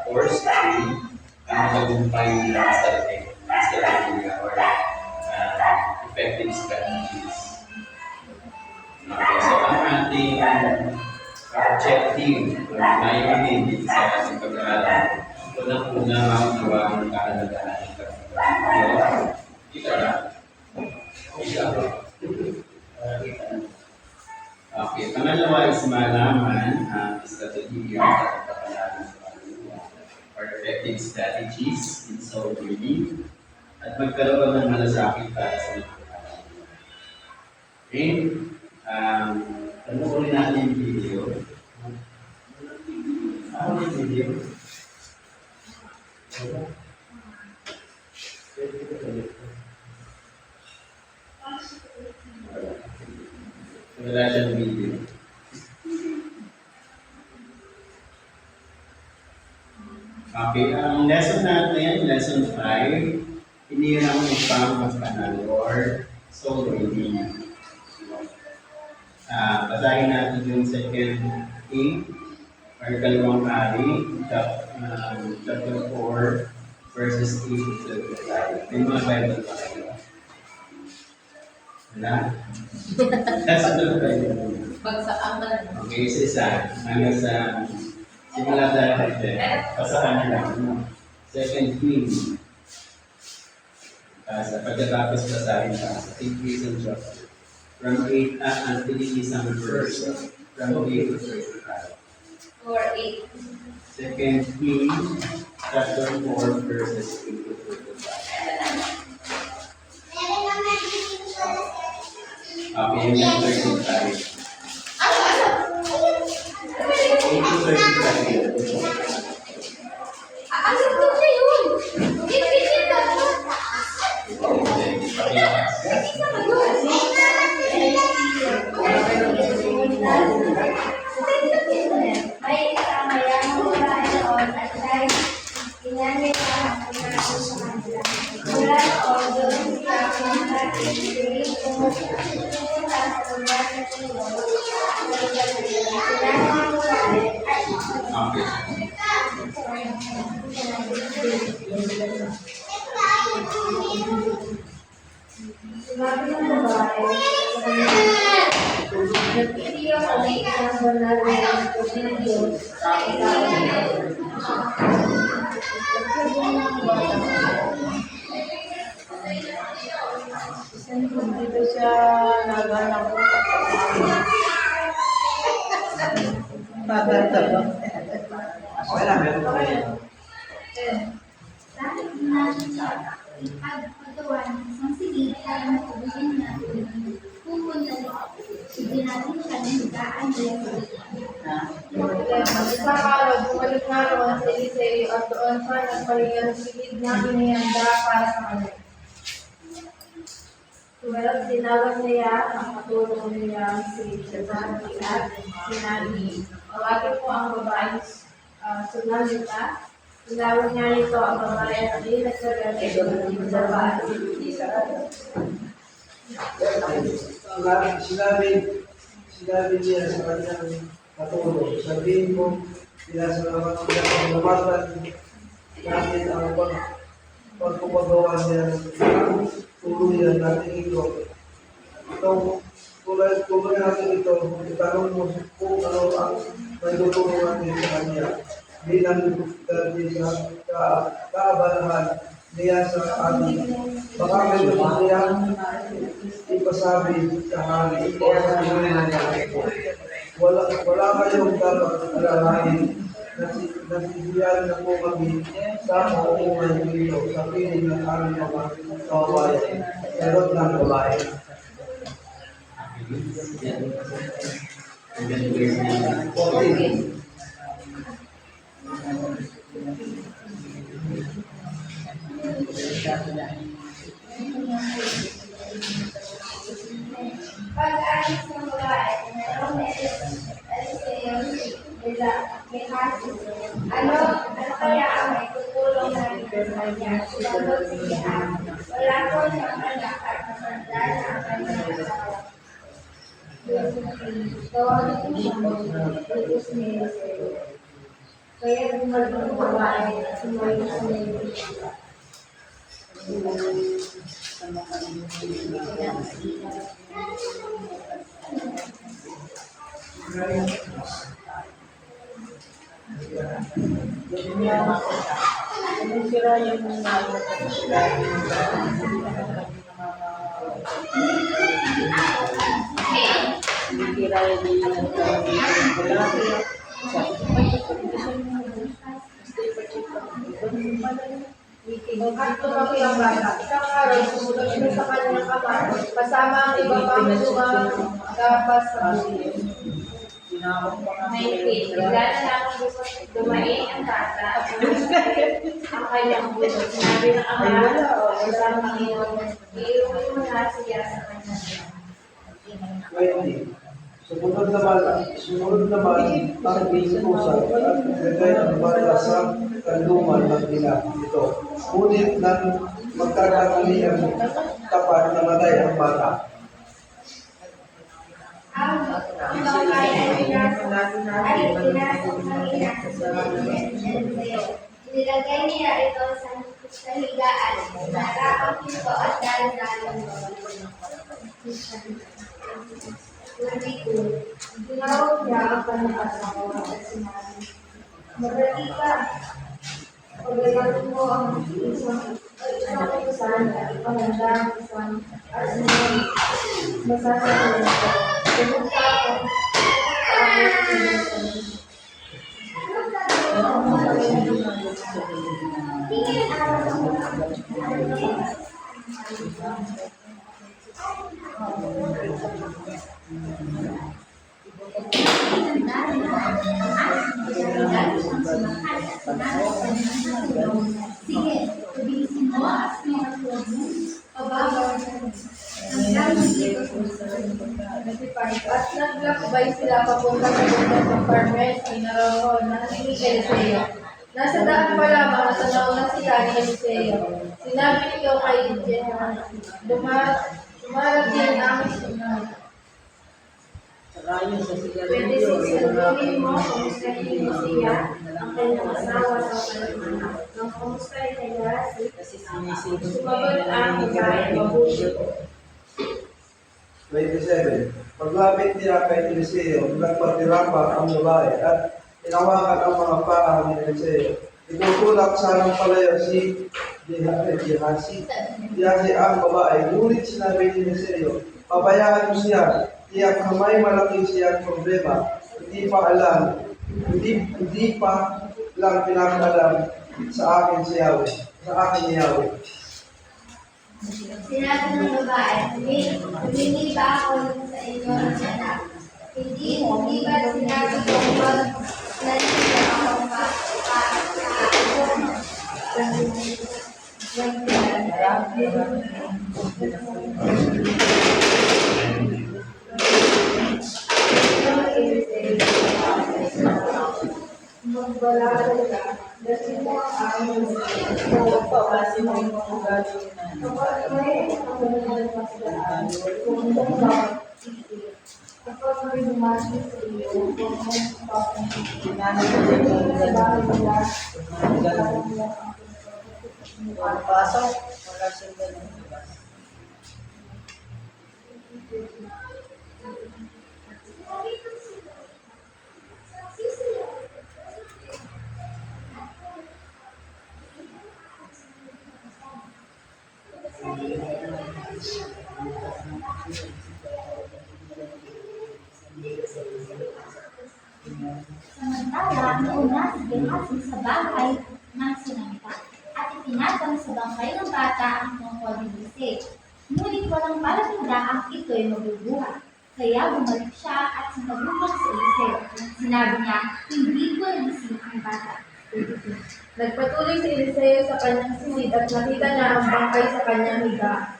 course, ang tagumpay ng strategy or effective strategies. Okay, so ang ating objective or layunin dito sa ating pag-aaral, unang-una makuha ang kahalagahan ng pag-aaral. Kita na? Okay, pangalawa is malaman ang strategy or effective strategies in solving at magkaroon ng malasakit para sa mga pag-aaral. Okay? Panoorin natin yung video. Ano yung video? Wala siyang video. Okay, ang lesson natin, lesson 5, hinirang upang magpanalo or solving. Basahin natin yung second king or kalawang hari, chapter 4, verses 8 to 12. May mga Bible pa kayo. Wala? That's the Bible. Okay, isa. Hanggang sa simula tayo dito. Pasahan na lang. Second king. Sa pagkatapos basahin pa sa 8 and chapter. From 8 until isang verse. From 8 to 35. Or 8. Second King, chapter 4, verses 8 to 35. Okay, yung 35. 8 to 35. Ano po siya yun? May kamayang noon at dahil ginamit ang mga sa kanila. Mula noon doon sa mga ipiling pumunta sa lugar na Timor. Sinama mo Sinabi ng babae, nagtitiyo kami isang banal na ito ng Diyos sa dito siya naghanap ko. Babata ba? Wala, meron pa kayo. Dahil natin siya pagpagawa ng silid para matubuhin natin pupunta sige natin siya ng higaan Isa araw, bumalik nga raw ang Eliseo at doon pa nagpahinga ng silid na inihanda para sa kanya. Well, tinawag niya ang katulong niya si Shazati at sinabi, tawagin po ang babaeng Sunamita. Tinawag niya nito ang babae at di nagsagali ng babae. Sinabi niya sa kanyang katulong, sabihin mo, sinasalamat niya ang lumatan natin ang pagpapagawa niya ng tuluyan natin ito. Itong tulad natin ito, itanong mo kung ano ang may tutulong natin sa kanya. Bilang dati sa kaabalahan niya sa atin. Baka may gusto niya ipasabi sa hari o sa wala kayong dapat alalahanin. Nasisiyan na po kami sa maungan dito sa piling ng aming mga kawabayan. Erot ng babae. Pag-alis ng babae, mayroong Eliseo may hati. Ano kaya ang may tutulong natin sa kanya? Sagot siya, wala ko siyang anak at matanda na ang kanyang asawa. Tawagin ko siya, Diyos ni Eliseo. Kaya bumalik ang babae at sumayo sa leyo. At tumaki ang bata. Isang araw, sumunod siya sa kanyang ama, kasama ang iba pang lumabas sa bukid. May bigla na lang dumaing ang bata at ang kanyang buto. Sinabi ng ama, isang Panginoon, iuwi mo na siya sa kanyang. 20. Sumunod naman ang binutusan at nilagay ang bata sa kanluman ng ina nito. Ngunit nang magkakamali ang tapat, namatay ang bata. Ang babae ay pinasok ng ina sa Eliseo. Nilagay niya ito sa higaan, sara ang pinto at dalan-dalan mo. Tinawag niya ang kanyang asawa at sinabi, "Magrati ka. Paglayarin mo ang isang utusan at ipahanda ang isang arsenal. Masasabi ko, pumunta ako sa Jerusalem." Sige, tubilisin mo at At naglakbay sila papunta sa bundok ng Carmel, inaraw na ni Eliseo. Nasa daan pa lamang natanaw na sila ni Eliseo. Sinabi nito kay Gehazi, dumarating ang sunod. 26, sabihin mo, kumustahin mo siya, ang kanyang asawa sa kanyang anak. Nang kumustahin kay Gehazi, sumagot ang babae, mabuti. 27. Paglapit niya kay Eliseo, nagpatira pa ang babae at tinawagan ang mga paa ni Eliseo. Itutulak sa ng palayo si Gehazi ang babae. Ngunit sinabi ni Eliseo, pabayaan mo siya, tiyak na may malaki siyang problema. Hindi pa lang pinapaalam sa akin si Yahweh. Sinabi ng babae, "Hindi ba ako sa inyo ng anak? Hindi ba sinabi ko nalito ako Magbalakad ka, dahil mo ang aming kasi mo yung mga gagawin na. Kapag may ang mga pasdaan, kung ba kapag may dumasi sa iyo, kung may papansin, sa bahay nila, Pasok, wala siya ganun. Samantala, nauna si Gehazi sa bahay ng sinamita at itinatang sa bangkay ng bata ang tungkol ni Eliseo. Ngunit walang palatandaan ito'y mabubuhay. Kaya bumalik siya at sinagulong sa Eliseo. Sinabi niya, hindi ko nagising ang bata. Nagpatuloy si Eliseo sa kanyang silid at nakita niya ang bangkay sa kanyang higa.